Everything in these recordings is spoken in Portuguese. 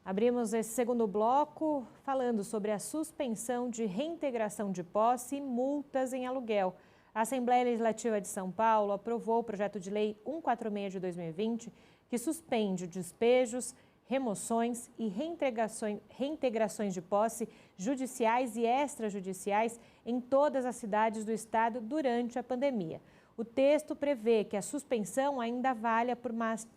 Abrimos esse segundo bloco falando sobre a suspensão de reintegração de posse e multas em aluguel. A Assembleia Legislativa de São Paulo aprovou o projeto de lei 146 de 2020, que suspende despejos, remoções e reintegrações de posse judiciais e extrajudiciais em todas as cidades do estado durante a pandemia. O texto prevê que a suspensão ainda valha por mais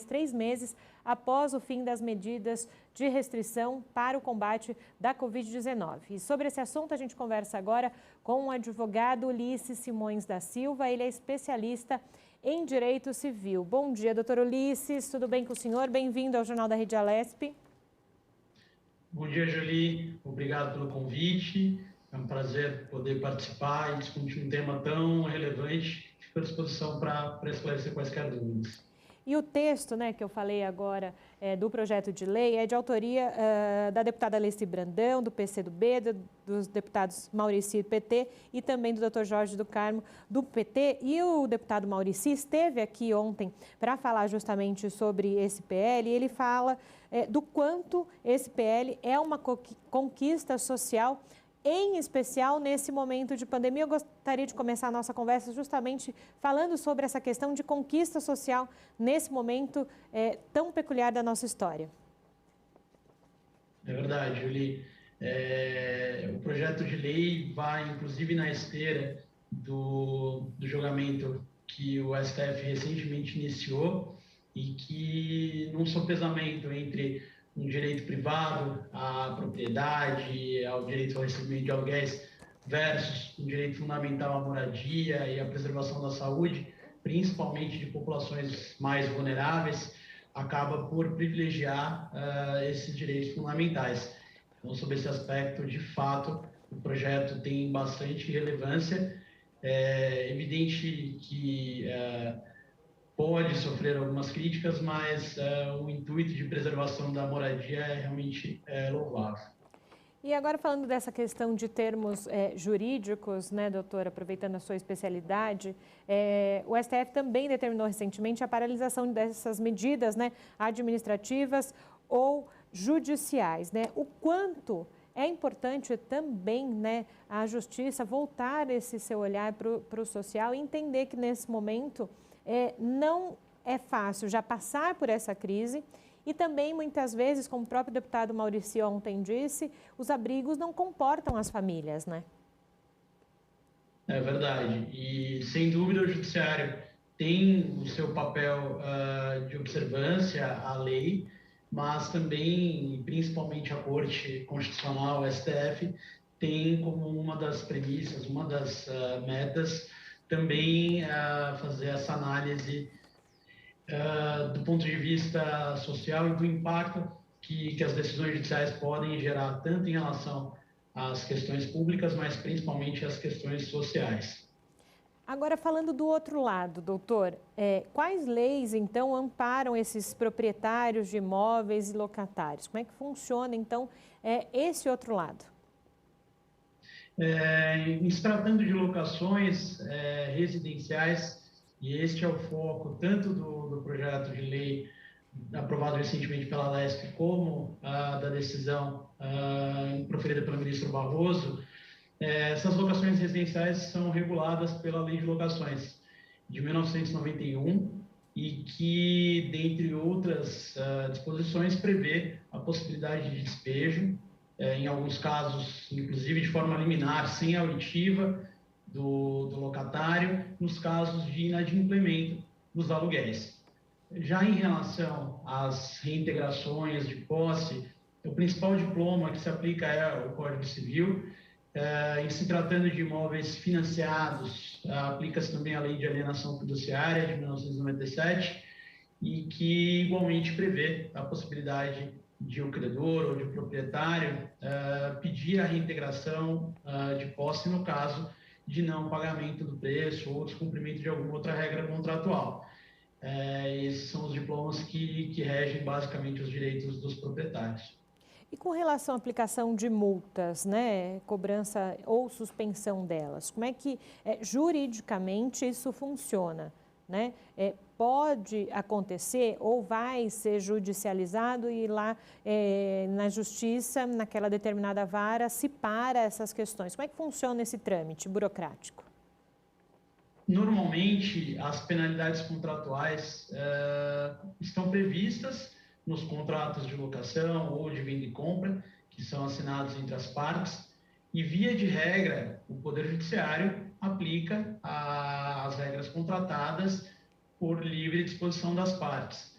3 meses após o fim das medidas de restrição para o combate da Covid-19. E sobre esse assunto a gente conversa agora com o advogado Ulisses Simões da Silva. Ele é especialista em Direito Civil. Bom dia, doutor Ulisses. Tudo bem com o senhor? Bem-vindo ao Jornal da Rede Alesp. Bom dia, Jolie. Obrigado pelo convite. É um prazer poder participar e discutir um tema tão relevante. Fico à disposição para esclarecer quaisquer dúvidas. E o texto, que eu falei agora do projeto de lei é de autoria da deputada Alessi Brandão, do PCdoB, dos deputados Maurici, do PT, e também do Dr. Jorge do Carmo, do PT. E o deputado Maurici esteve aqui ontem para falar justamente sobre esse PL. E ele fala do quanto esse PL é uma conquista social, em especial nesse momento de pandemia. Eu gostaria de começar a nossa conversa justamente falando sobre essa questão de conquista social nesse momento tão peculiar da nossa história. É verdade, Julie. O projeto de lei vai, inclusive, na esteira do julgamento que o STF recentemente iniciou e que, num sopesamento entre um direito privado à propriedade, ao direito ao recebimento de aluguéis, versus um direito fundamental à moradia e à preservação da saúde, principalmente de populações mais vulneráveis, acaba por privilegiar esses direitos fundamentais. Então, sob esse aspecto, de fato, o projeto tem bastante relevância. É evidente que pode sofrer algumas críticas, mas o intuito de preservação da moradia é realmente louvável. E agora falando dessa questão de termos jurídicos, doutor, aproveitando a sua especialidade, o STF também determinou recentemente a paralisação dessas medidas administrativas ou judiciais. O quanto é importante também a justiça voltar esse seu olhar para o social e entender que nesse momento não é fácil já passar por essa crise e também, muitas vezes, como o próprio deputado Maurici ontem disse, os abrigos não comportam as famílias, É verdade. E, sem dúvida, o judiciário tem o seu papel de observância à lei, mas também, principalmente, a Corte Constitucional, o STF, tem como uma das premissas, uma das metas, também fazer essa análise do ponto de vista social e do impacto que as decisões judiciais podem gerar, tanto em relação às questões públicas, mas principalmente às questões sociais. Agora, falando do outro lado, doutor, quais leis, então, amparam esses proprietários de imóveis e locatários? Como é que funciona, então, esse outro lado? Em se tratando de locações residenciais, e este é o foco tanto do projeto de lei aprovado recentemente pela Alesp, como da decisão proferida pelo ministro Barroso, essas locações residenciais são reguladas pela Lei de Locações de 1991 e que, dentre outras disposições, prevê a possibilidade de despejo, em alguns casos, inclusive de forma liminar, sem a oitiva do locatário, nos casos de inadimplemento dos aluguéis. Já em relação às reintegrações de posse, o principal diploma que se aplica é o Código Civil. Em se tratando de imóveis financiados, aplica-se também a Lei de Alienação Fiduciária de 1997 e que igualmente prevê a possibilidade de o credor ou de o proprietário pedir a reintegração de posse no caso de não pagamento do preço ou descumprimento de alguma outra regra contratual. Esses são os diplomas que regem basicamente os direitos dos proprietários. E com relação à aplicação de multas, cobrança ou suspensão delas, como é que juridicamente isso funciona? né? Pode acontecer ou vai ser judicializado e lá na justiça, naquela determinada vara, se para essas questões. Como é que funciona esse trâmite burocrático? Normalmente, as penalidades contratuais estão previstas nos contratos de locação ou de venda e compra, que são assinados entre as partes, e, via de regra, o Poder Judiciário aplica as regras contratadas por livre disposição das partes.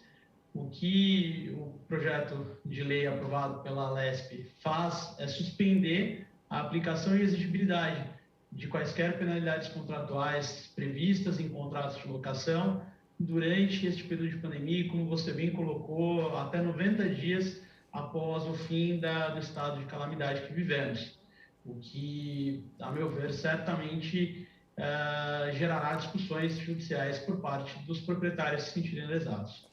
O que o projeto de lei aprovado pela Alesp faz é suspender a aplicação e exigibilidade de quaisquer penalidades contratuais previstas em contratos de locação durante este período de pandemia, e, como você bem colocou, até 90 dias após o fim do estado de calamidade que vivemos, o que, a meu ver, certamente gerará discussões judiciais por parte dos proprietários se sentirem lesados.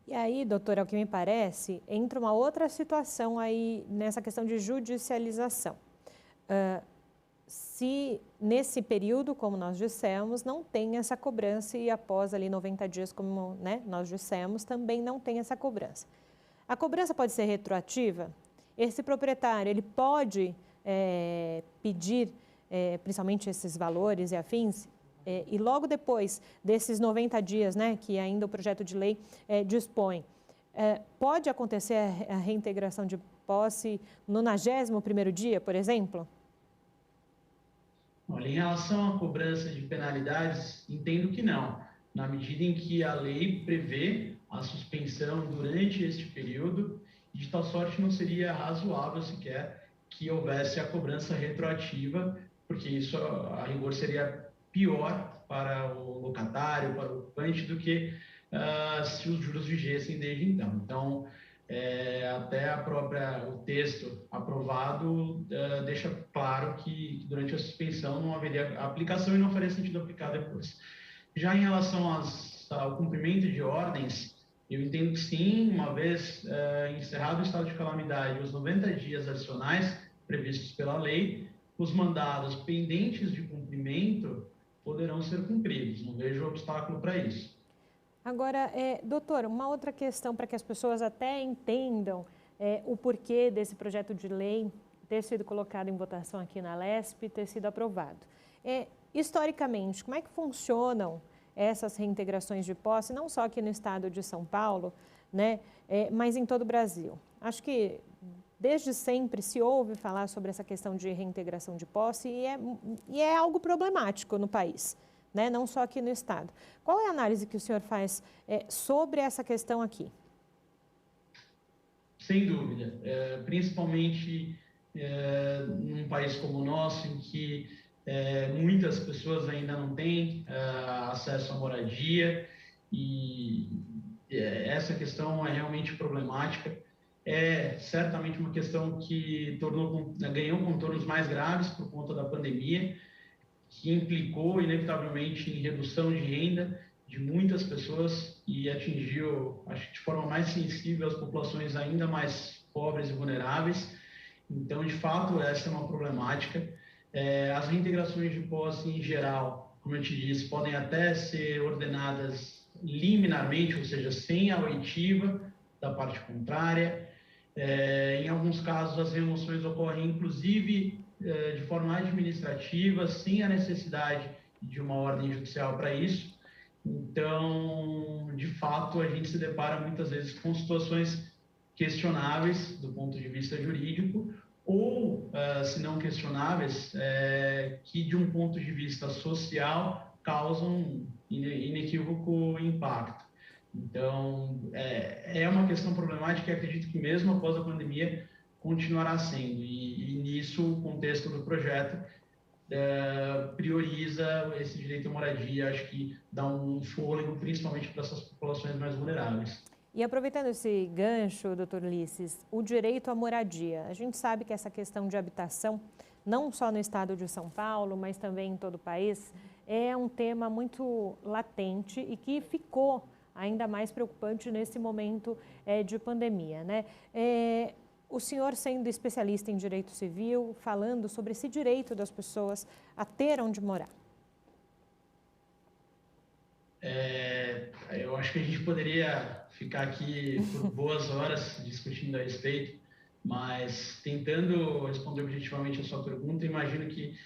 E aí, doutor, ao que me parece, entra uma outra situação aí nessa questão de judicialização. Se nesse período, como nós dissemos, não tem essa cobrança e após ali 90 dias, como nós dissemos, também não tem essa cobrança. A cobrança pode ser retroativa? Esse proprietário, ele pode pedir, principalmente esses valores e afins, e logo depois desses 90 dias, que ainda o projeto de lei dispõe, pode acontecer a reintegração de posse no 91º dia, por exemplo? Olha, em relação à cobrança de penalidades, entendo que não, na medida em que a lei prevê a suspensão durante este período, de tal sorte não seria razoável sequer que houvesse a cobrança retroativa, porque isso, a rigor, seria pior para o locatário, para o ocupante, do que se os juros vigessem desde então. Então, até o texto aprovado deixa claro que durante a suspensão não haveria aplicação e não faria sentido aplicar depois. Já em relação ao cumprimento de ordens, eu entendo que sim, uma vez encerrado o estado de calamidade, os 90 dias adicionais previstos pela lei, os mandados pendentes de cumprimento poderão ser cumpridos. Não vejo obstáculo para isso. Agora, doutor, uma outra questão para que as pessoas até entendam o porquê desse projeto de lei ter sido colocado em votação aqui na Alesp e ter sido aprovado. Historicamente, como é que funcionam essas reintegrações de posse, não só aqui no estado de São Paulo, mas em todo o Brasil? Acho que desde sempre se ouve falar sobre essa questão de reintegração de posse e é algo problemático no país, não só aqui no estado. Qual é a análise que o senhor faz sobre essa questão aqui? Sem dúvida, principalmente num país como o nosso, em que muitas pessoas ainda não têm acesso à moradia, e essa questão é realmente problemática. É certamente uma questão que ganhou contornos mais graves por conta da pandemia, que implicou inevitavelmente em redução de renda de muitas pessoas e atingiu, acho que de forma mais sensível, as populações ainda mais pobres e vulneráveis. Então, de fato, essa é uma problemática. As reintegrações de posse, em geral, como eu te disse, podem até ser ordenadas liminarmente, ou seja, sem a oitiva da parte contrária. Em alguns casos, as remoções ocorrem, inclusive, de forma administrativa, sem a necessidade de uma ordem judicial para isso. Então, de fato, a gente se depara muitas vezes com situações questionáveis do ponto de vista jurídico, ou, se não questionáveis, que de um ponto de vista social causam inequívoco impacto. Então, é uma questão problemática e acredito que mesmo após a pandemia continuará sendo. E nisso o contexto do projeto prioriza esse direito à moradia, acho que dá um fôlego principalmente para essas populações mais vulneráveis. E aproveitando esse gancho, doutor Ulisses, o direito à moradia. A gente sabe que essa questão de habitação, não só no estado de São Paulo, mas também em todo o país, é um tema muito latente e que ficou ainda mais preocupante nesse momento de pandemia, o senhor, sendo especialista em direito civil, falando sobre esse direito das pessoas a ter onde morar. Eu acho que a gente poderia ficar aqui por boas horas discutindo a respeito, mas tentando responder objetivamente a sua pergunta, imagino que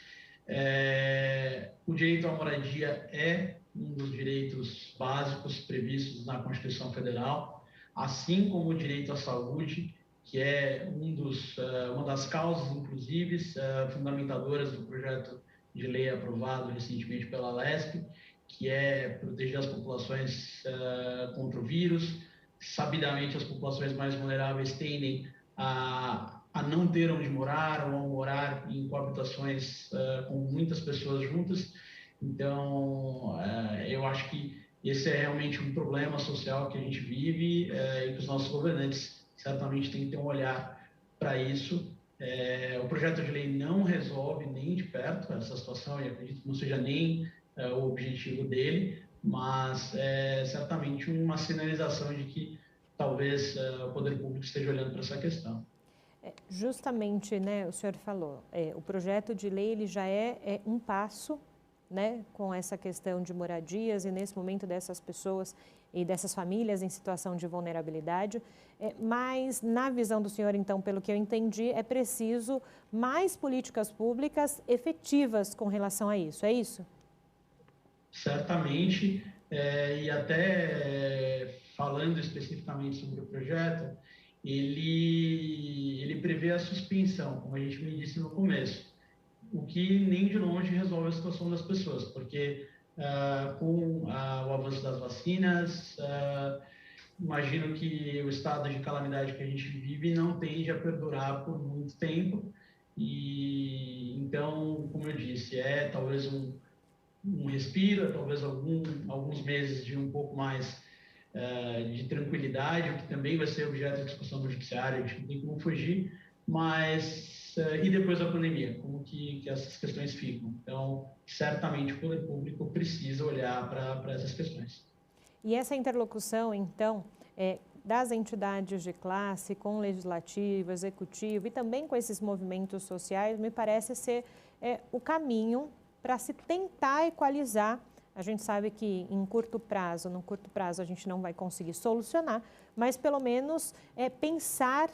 o direito à moradia é um dos direitos básicos previstos na Constituição Federal, assim como o direito à saúde, que é uma das causas, inclusive, fundamentadoras do projeto de lei aprovado recentemente pela LESP, que é proteger as populações contra o vírus. Sabidamente, as populações mais vulneráveis tendem a não ter onde morar ou a morar em coabitações com muitas pessoas juntas. Então, eu acho que esse é realmente um problema social que a gente vive e que os nossos governantes certamente têm que ter um olhar para isso. O projeto de lei não resolve nem de perto essa situação e acredito que não seja nem o objetivo dele, mas é certamente uma sinalização de que talvez o poder público esteja olhando para essa questão. Justamente, né, o senhor falou, o projeto de lei ele já é um passo, né, com essa questão de moradias e nesse momento dessas pessoas e dessas famílias em situação de vulnerabilidade, mas na visão do senhor, então, pelo que eu entendi, é preciso mais políticas públicas efetivas com relação a isso, é isso? Certamente, e até falando especificamente sobre o projeto, ele prevê a suspensão, como a gente me disse no começo, o que nem de longe resolve a situação das pessoas, porque com o avanço das vacinas, imagino que o estado de calamidade que a gente vive não tende a perdurar por muito tempo, e então, como eu disse, talvez um respiro, talvez alguns meses de um pouco mais de tranquilidade, o que também vai ser objeto de discussão no judiciário, a gente não tem como fugir, mas e depois da pandemia, como que essas questões ficam? Então, certamente o poder público precisa olhar para essas questões. E essa interlocução, então, das entidades de classe com o legislativo, executivo e também com esses movimentos sociais, me parece ser o caminho para se tentar equalizar. A gente sabe que no curto prazo a gente não vai conseguir solucionar, mas pelo menos pensar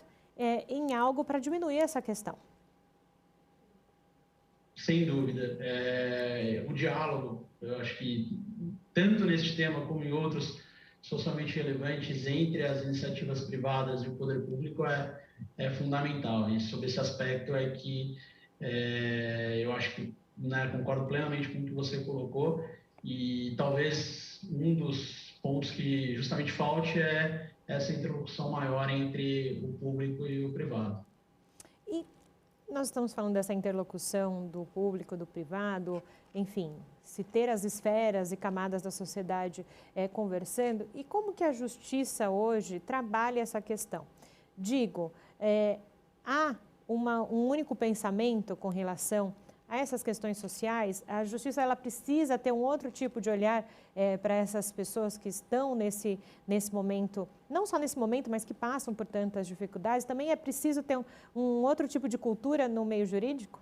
em algo para diminuir essa questão. Sem dúvida. O diálogo, eu acho que tanto neste tema como em outros socialmente relevantes entre as iniciativas privadas e o poder público é fundamental. E sobre esse aspecto é que eu acho que concordo plenamente com o que você colocou e talvez um dos pontos que justamente falte é essa interlocução maior entre o público e o privado. E nós estamos falando dessa interlocução do público, do privado, enfim, se ter as esferas e camadas da sociedade conversando. E como que a justiça hoje trabalha essa questão? Digo, há um único pensamento com relação a essas questões sociais? A justiça ela precisa ter um outro tipo de olhar para essas pessoas que estão nesse momento, não só nesse momento, mas que passam por tantas dificuldades. Também é preciso ter um outro tipo de cultura no meio jurídico?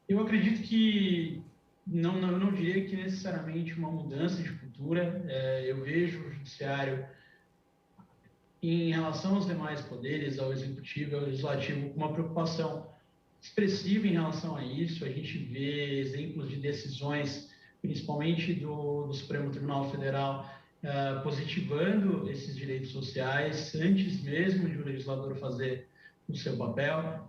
Eu acredito que não diria que necessariamente uma mudança de cultura. Eu vejo o judiciário em relação aos demais poderes, ao executivo e ao legislativo, com uma preocupação expressiva em relação a isso. A gente vê exemplos de decisões, principalmente do Supremo Tribunal Federal, positivando esses direitos sociais antes mesmo de o legislador fazer o seu papel.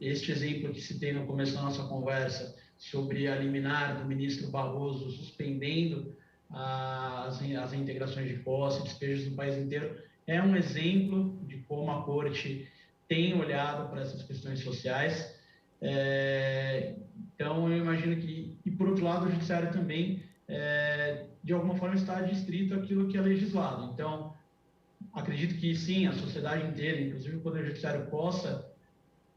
Este exemplo que citei no começo da nossa conversa sobre a liminar do ministro Barroso suspendendo as integrações de posse, despejos no país inteiro, é um exemplo de como a Corte tem olhado para essas questões sociais. Então, eu imagino que, e por outro lado, o judiciário também, de alguma forma, está adstrito àquilo que é legislado. Então, acredito que, sim, a sociedade inteira, inclusive o Poder Judiciário, possa,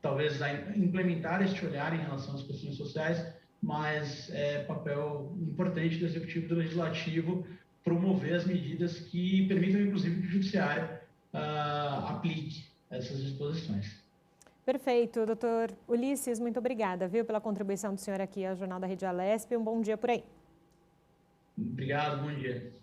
talvez, implementar este olhar em relação às questões sociais, mas é papel importante do Executivo e do Legislativo promover as medidas que permitam, inclusive, que o Judiciário aplique essas disposições. Perfeito, doutor Ulisses, muito obrigada, viu, pela contribuição do senhor aqui ao Jornal da Rede Alesp. Um bom dia por aí. Obrigado, bom dia.